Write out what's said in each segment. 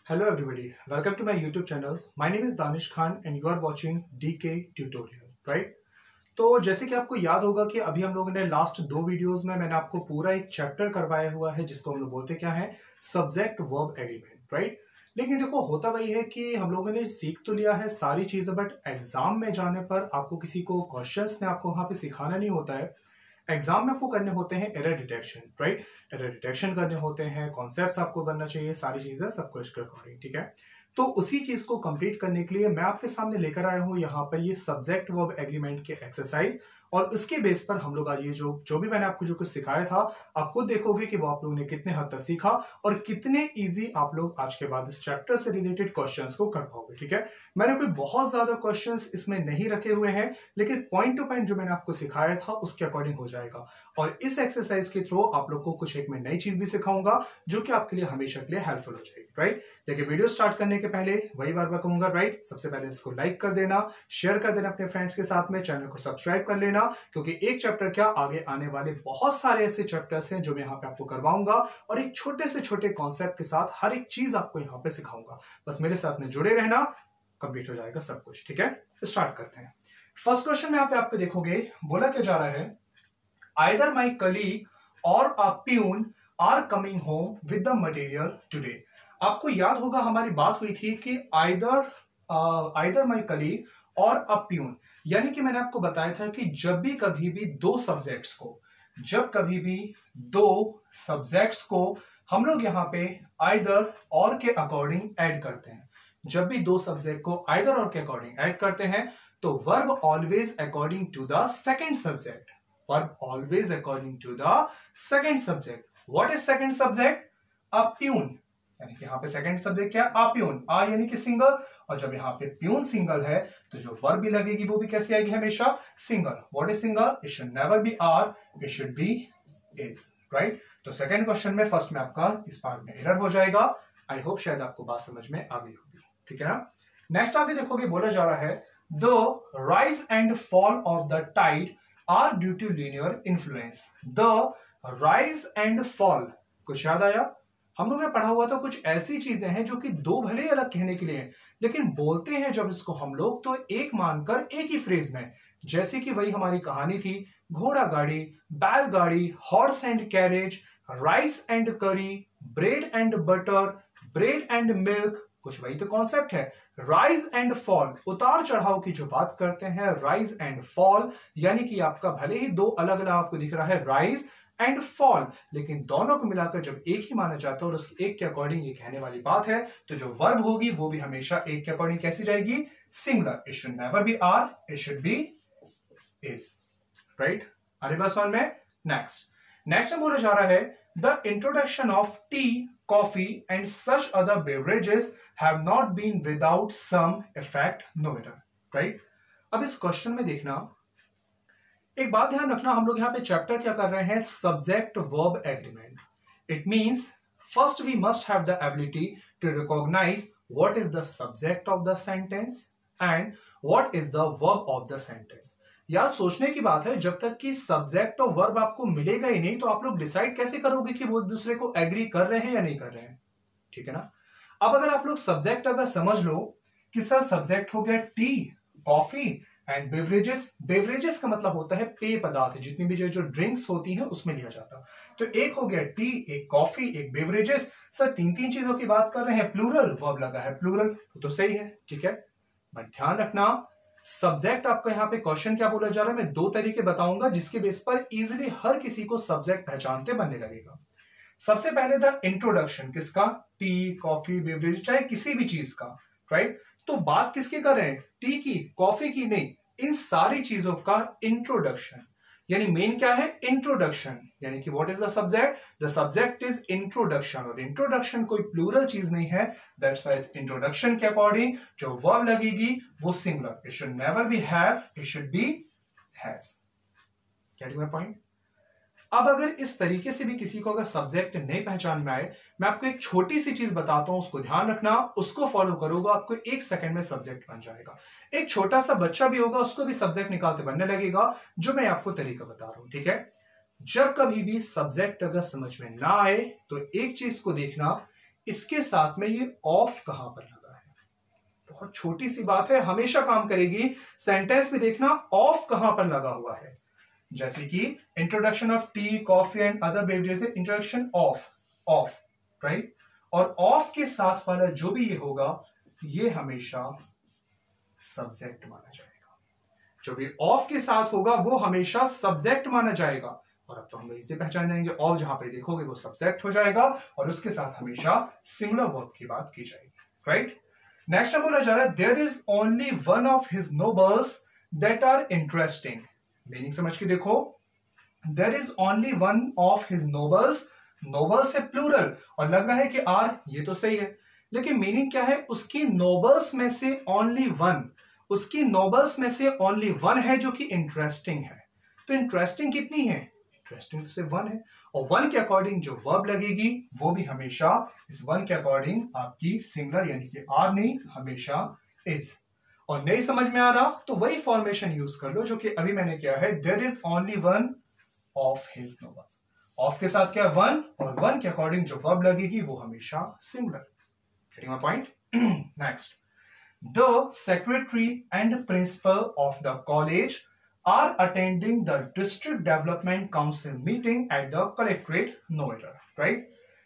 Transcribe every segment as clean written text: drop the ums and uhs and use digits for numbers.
Hello everybody, welcome to my YouTube channel. My name is Danish Khan and you are watching DK Tutorial, right? तो जैसे कि आपको याद होगा कि अभी हम लोगों ने लास्ट दो वीडियोस में मैंने आपको पूरा एक चैप्टर करवाया हुआ है जिसको हम लोग बोलते क्या है, सब्जेक्ट वर्ब एग्रीमेंट, राइट? लेकिन देखो होता वही है कि हम लोगों ने सीख तो लिया है सारी चीजें, बट एग्जाम में जाने पर आपको किसी को क्वेश्चंस ने आपको वहां पे सिखाना नहीं होता है। एग्जाम में आपको करने होते हैं error detection, right? Error detection करने होते हैं, कॉन्सेप्ट्स आपको बनना चाहिए, सारी चीजें सबको इसके अकॉर्डिंग, ठीक है? तो उसी चीज को कंप्लीट करने के लिए मैं आपके सामने लेकर आया हूं यहाँ पर ये सब्जेक्ट वर्ब एग्रीमेंट के एक्सरसाइज, और उसके बेस पर हम लोग आज ये जो भी मैंने आपको जो कुछ सिखाया था, आप खुद देखोगे कि वो आप लोगों ने कितने हद तक सीखा और कितने इजी आप लोग आज के बाद इस चैप्टर से रिलेटेड क्वेश्चंस को कर पाओगे, ठीक है? मैंने कोई बहुत ज्यादा क्वेश्चंस इसमें नहीं रखे हुए हैं, लेकिन पॉइंट टू पॉइंट जो मैंने आपको सिखाया था उसके अकॉर्डिंग हो जाएगा। और इस एक्सरसाइज के थ्रू आप लोग को कुछ एक मैं नई चीज भी सिखाऊंगा जो कि आपके लिए हमेशा के लिए हेल्पफुल हो जाएगी, राइट? लेकिन वीडियो स्टार्ट करने के पहले वही बार बार कहूंगा, राइट? सबसे पहले इसको लाइक कर देना, शेयर कर देना अपने फ्रेंड्स के साथ में, चैनल को सब्सक्राइब कर लेना, क्योंकि एक चैप्टर क्या आगे आने वाले बहुत सारे ऐसे चैप्टर्स हैं जो मैं यहाँ पे आपको करवाऊंगा और एक छोटे से छोटे कॉन्सेप्ट के साथ हर एक चीज आपको यहाँ पे सिखाऊंगा। बस मेरे साथ में जुड़े रहना, कंप्लीट हो जाएगा सब कुछ, ठीक है? स्टार्ट करते हैं। फर्स्ट क्वेश्चन में यहाँ पे आपको देखोगे बोला क्या जा रहा है, either my colleague or a peon are coming home with the material today. आपको याद होगा हमारी बात हुई थी कि either my colleague or a peon, यानी कि मैंने आपको बताया था कि जब भी कभी भी दो सब्जेक्ट्स को हम लोग यहाँ पे आइदर और के अकॉर्डिंग ऐड करते हैं, जब भी दो सब्जेक्ट को आइदर और के अकॉर्डिंग ऐड करते हैं तो verb always according to the second subject, verb always according to the second subject. What is second subject? A peon, यानी कि यहाँ पे सेकंड सब्जेक्ट क्या? आ प्यून, आ यानी कि सिंगल, और जब यहाँ पे प्यून सिंगल है तो जो वर्ब भी लगेगी वो भी कैसी आएगी? हमेशा single. What is single? It should never be are, it should be is, right? तो सेकंड क्वेश्चन में फर्स्ट में आपका इस पार्ट में एरर हो जाएगा। आई होप शायद आपको बात समझ में आ गई होगी, ठीक है ना? नेक्स्ट आगे देखोगे बोला जा रहा है, the rise and fall of the tide are due to linear influence. The rise and fall, कुछ याद आया? हम लोग ने पढ़ा हुआ था कुछ ऐसी चीजें हैं जो कि दो भले ही अलग कहने के लिए हैं, लेकिन बोलते हैं जब इसको हम लोग तो एक मानकर एक ही फ्रेज में, जैसे कि वही हमारी कहानी थी, घोड़ा गाड़ी, बैलगाड़ी, horse and carriage, rice and curry, bread and butter, bread and milk, कुछ वही तो कॉन्सेप्ट है। राइज एंड फॉल, उतार चढ़ाव की जो बात करते हैं, राइज एंड फॉल, यानी कि आपका भले ही दो अलग अलग आपको दिख रहा है राइज एंड फॉल, लेकिन दोनों को मिलाकर जब एक ही माना जाता है और उस एक के अकॉर्डिंग ये कहने वाली बात है, तो जो वर्ब होगी वो भी हमेशा एक के अकॉर्डिंग कैसी जाएगी? Singular. It should never be are, it should be is, right? अरे बस ऑन में नेक्स्ट में बोला जा रहा है, the introduction of tea, coffee and such other beverages have not been without some effect nowhere, right? अब इस क्वेश्चन में देखना, एक बात ध्यान रखना, हम लोग यहाँ पे चैप्टर क्या कर रहे हैं? Subject verb agreement. It means first we must have the ability to recognise what is the subject of the sentence and what is the verb of the sentence. यार सोचने की बात है, जब तक कि सब्जेक्ट और वर्ब आपको मिलेगा ही नहीं तो आप लोग डिसाइड कैसे करोगे कि वो एक दूसरे को एग्री कर रहे हैं या नहीं कर रहे हैं, ठीक है ना? अब अगर आप लोग सब्जेक्ट अगर समझ लो कि सर सब्जेक्ट हो गया टी, कॉफी एंड बेवरेजेस का मतलब होता है पेय पदार्थ, जितनी भी जो ड्रिंक्स होती हैं उसमें लिया जाता। तो एक हो गया टी, एक कॉफी, एक बेवरेजेस। सर तीन चीजों की बात कर रहे हैं, प्लूरल, वर्ब लगा है प्लूरल, तो सही है, ठीक है? बट ध्यान रखना, सब्जेक्ट आपका यहाँ पे क्वेश्चन क्या बोला जा रहा है, मैं दो तरीके बताऊंगा जिसके बेस पर इजिली हर किसी को सब्जेक्ट पहचानते बनने लगेगा। सबसे पहले द इंट्रोडक्शन, किसका? टी, कॉफी, बेवरेज, चाहे किसी भी चीज का, राइट? तो बात किसकी कर रहे हैं? टी की, कॉफी की नहीं, इन सारी चीजों का इंट्रोडक्शन, यानी मेन क्या है? इंट्रोडक्शन, यानी कि what is the subject? The subject is introduction, और इंट्रोडक्शन कोई प्लूरल चीज नहीं है, दैट्स व्हाई इंट्रोडक्शन के अकॉर्डिंग जो वर्ब लगेगी वो singular. It should never B have, it should B has. Getting my point? अब अगर इस तरीके से भी किसी को अगर सब्जेक्ट नहीं पहचान में आए, मैं आपको एक छोटी सी चीज बताता हूं, उसको ध्यान रखना, उसको फॉलो करोगे आपको एक सेकंड में सब्जेक्ट बन जाएगा। एक छोटा सा बच्चा भी होगा, उसको भी सब्जेक्ट निकालते बनने लगेगा, जो मैं आपको तरीका बता रहा हूं, ठीक है? जब कभी भी सब्जेक्ट अगर समझ में ना आए तो एक चीज को देखना, इसके साथ में ये ऑफ कहां पर लगा है। बहुत छोटी सी बात है, हमेशा काम करेगी। सेंटेंस में देखना ऑफ कहां पर लगा हुआ है, जैसे कि introduction of tea, coffee and other beverages, introduction of, right. और ऑफ के साथ वाला जो भी ये होगा, ये हमेशा सब्जेक्ट माना जाएगा। जो भी ऑफ के साथ होगा वो हमेशा सब्जेक्ट माना जाएगा। और अब तो हम लोग इसलिए पहचान जाएंगे, ऑफ जहां पे देखोगे वो सब्जेक्ट हो जाएगा और उसके साथ हमेशा सिंगुलर वर्ब की बात की जाएगी, राइट। नेक्स्ट में बोला जा रहा है there is only one of his novels that are interesting. Meaning समझ के देखो, there is only one of his novels, novels है प्लूरल और लग रहा है कि आर, ये तो सही है, लेकिन मीनिंग क्या है, उसकी नोबल्स में से ओनली वन, उसकी नोबल्स में से ओनली वन है जो कि इंटरेस्टिंग है। तो इंटरेस्टिंग कितनी है, इंटरेस्टिंग तो सिर्फ वन है, और वन के अकॉर्डिंग जो वर्ब लगेगी वो भी हमेशा इस वन के अकॉर्डिंग आपकी सिंगुलर यानी कि आर नहीं, हमेशा इज। और नहीं समझ में आ रहा तो वही फॉर्मेशन यूज कर लो जो कि अभी मैंने किया है, there is only one of his novels. Of के साथ क्या वन, और वन के अकॉर्डिंग जो वर्ब लगेगी वो हमेशा singular. Getting my point. Next, the secretary and principle of the college are attending the district development council meeting at the collectorate, Noida, right?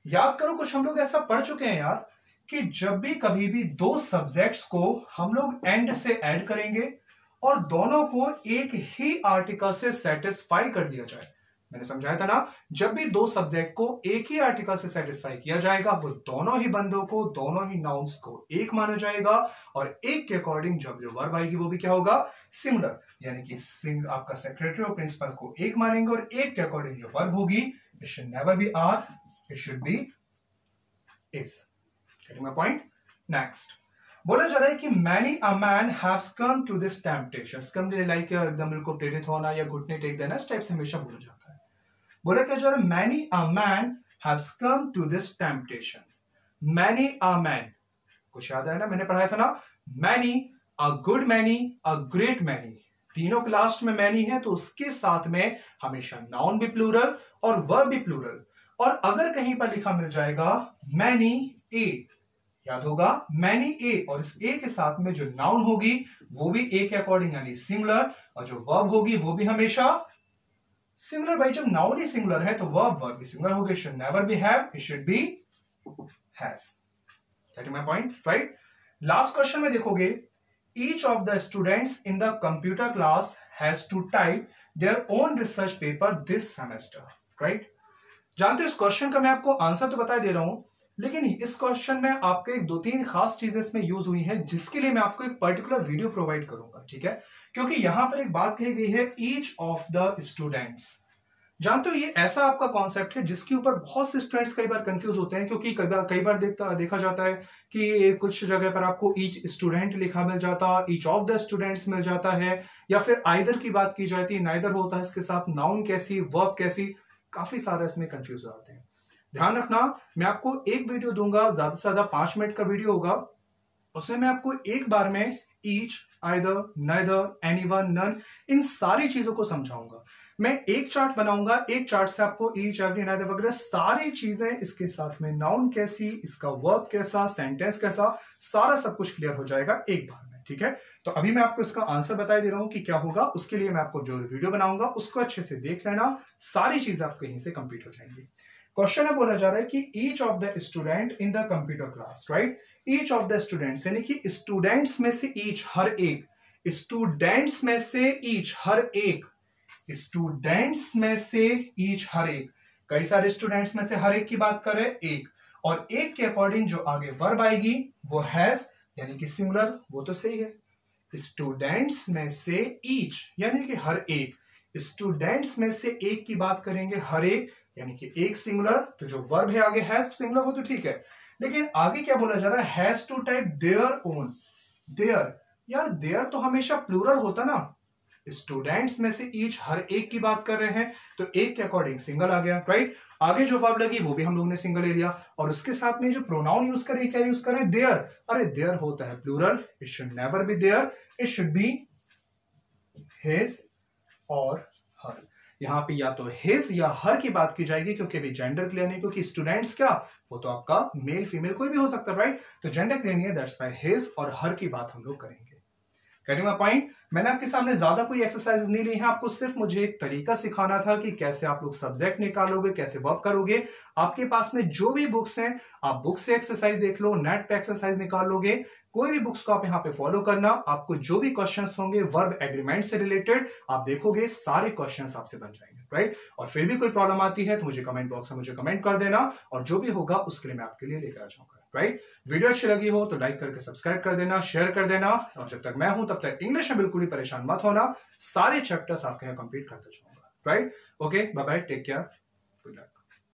याद करो, कुछ हम लोग ऐसा पढ़ चुके हैं यार कि जब भी कभी भी दो सब्जेक्ट्स को हम लोग एंड से ऐड करेंगे और दोनों को एक ही आर्टिकल से सेटिस्फाई कर दिया जाए, मैंने समझाया था ना, जब भी दो सब्जेक्ट को एक ही आर्टिकल से सेटिस्फाई किया जाएगा वो दोनों ही बंदों को, दोनों ही नाउन्स को एक माना जाएगा और एक के अकॉर्डिंग जब जो वर्ब आएगी वो भी क्या होगा, सिंगुलर। यानी कि आपका सेक्रेटरी और प्रिंसिपल को एक मानेंगे और एक के अकॉर्डिंग जो वर्ब होगी, it should never be are, it should be is. Getting my point. Next, बोला जा रहा है कि many a man haves come to this temptation, come like एकदम बिल्कुल प्रेरित होना या घुटने टेक देना, इस टाइप से हमेशा बोला जाता है। बोला क्या जा रहा है, many a man haves come to this temptation. Many a man, कुछ याद है ना, मैंने पढ़ाया था ना, many, a good many, a great many, तीनों के लास्ट में मैनी है तो उसके साथ में हमेशा नाउन भी प्लूरल और वर्ब भी प्लूरल। और अगर कहीं पर लिखा मिल जाएगा मैनी ए, याद होगा मैनी ए, और इस ए के साथ में जो नाउन होगी वो भी ए के अकॉर्डिंग यानी सिंगुलर, और जो वर्ब होगी वो भी हमेशा सिंगुलर। भाई जब नाउन ही सिंगुलर है तो वर्ब भी सिंगुलर होगी, it should never B have, it should B has. Getting my point, right. Last question में देखोगे, each of the students in the computer class has to type their own research paper this semester, right? जानते हो इस question का मैं आपको answer तो बता दे रहा हूं, लेकिन इस क्वेश्चन में आपके एक दो तीन खास चीजें इसमें यूज हुई हैं जिसके लिए मैं आपको एक पर्टिकुलर वीडियो प्रोवाइड करूंगा, ठीक है? क्योंकि यहां पर एक बात कही गई है, ईच ऑफ द स्टूडेंट्स। जानते हो ये ऐसा आपका कॉन्सेप्ट है जिसके ऊपर बहुत से स्टूडेंट्स कई बार कंफ्यूज होते हैं, क्योंकि कई बार देखा जाता है कि कुछ जगह पर आपको ईच स्टूडेंट लिखा मिल जाता, ईच ऑफ द स्टूडेंट्स मिल जाता है, या फिर आइदर की बात की जाती है, नाइदर होता है, इसके साथ नाउन कैसी, वर्ब कैसी, काफी सारे इसमें कंफ्यूज हो जाते हैं। ध्यान रखना, मैं आपको एक वीडियो दूंगा, ज्यादा से ज्यादा 5 मिनट का वीडियो होगा, उसमें मैं आपको एक बार में each, either, neither, anyone, none, इन सारी चीजों को समझाऊंगा। मैं एक चार्ट बनाऊंगा, एक चार्ट से आपको ईच, एवरी, नाइदर वगैरह सारी चीजें, इसके साथ में नाउन कैसी, इसका वर्ब कैसा, सेंटेंस कैसा, सारा सब कुछ क्लियर हो जाएगा एक बार में, ठीक है? तो अभी मैं आपको इसका आंसर बता दे रहा हूं कि क्या होगा, उसके लिए मैं आपको जो वीडियो बनाऊंगा उसको अच्छे से देख लेना, सारी चीजें आपको यहीं से कंप्लीट हो जाएंगी। क्वेश्चन है, बोला जा रहा है कि each of the student in the computer class, right? Each of the students यानी कि स्टूडेंट्स में से ईच, हर एक, स्टूडेंट्स में से ईच, हर एक, स्टूडेंट्स में से ईच, हर एक, कई सारे स्टूडेंट्स में से हर एक की बात कर रहे हैं, एक, और एक के अकॉर्डिंग जो आगे वर्ब आएगी वो हैज यानी कि सिंगुलर, वो तो सही है। स्टूडेंट्स में से ईच यानी कि हर एक, स्टूडेंट्स में से एक की बात करेंगे, हर एक यानी कि एक सिंगुलर, तो जो वर्ब है आगे हैज सिंगुलर, वो तो ठीक है, लेकिन आगे क्या बोला जा रहा है, has to type their own. Their, यार देयर तो हमेशा प्लूरल होता ना, स्टूडेंट्स में से ईच, हर एक की बात कर रहे हैं तो एक के अकॉर्डिंग सिंगल आ गया, राइट? आगे जो वर्ब लगी वो भी हम लोग ने सिंगल ले लिया, और उसके साथ में जो प्रोनाउन यूज करें, क्या यूज करें, देयर। अरे देयर होता है plural, it should never be their, it should be his और हर। यहाँ पे या तो हिज या हर की बात की जाएगी, क्योंकि अभी जेंडर क्लियर नहीं, क्योंकि स्टूडेंट्स क्या, वो तो आपका मेल फीमेल कोई भी हो सकता है, राइट। तो जेंडर क्लियर नहीं है, दैट्स व्हाई हिज और हर की बात हम लोग करेंगे। Getting my point. मैंने आपके सामने ज्यादा कोई एक्सरसाइज नहीं ली है, आपको सिर्फ मुझे एक तरीका सिखाना था कि कैसे आप लोग सब्जेक्ट निकालोगे, कैसे वर्क करोगे। आपके पास में जो भी बुक्स हैं, आप बुक से एक्सरसाइज देख लो, नेट पे एक्सरसाइज निकाल लोगे, कोई भी बुक्स को आप यहाँ पे फॉलो करना, आपको जो भी क्वेश्चंस होंगे वर्ब एग्रीमेंट से रिलेटेड, आप देखोगे सारे क्वेश्चंस आपसे बन जाएंगे, राइट। और फिर भी कोई प्रॉब्लम आती है तो मुझे कमेंट बॉक्स में मुझे कमेंट कर देना, और जो भी होगा उसके लिए मैं आपके लिए लेकर आ जाऊंगा, राइट। वीडियो अच्छी लगी हो तो लाइक करके सब्सक्राइब कर देना, शेयर कर देना, और जब तक मैं हूं तब तक इंग्लिश में बिल्कुल ही परेशान मत होना, सारे चैप्टर्स आपके यहाँ कंप्लीट करते जाऊंगा, right. Okay, bye bye, take care, good luck.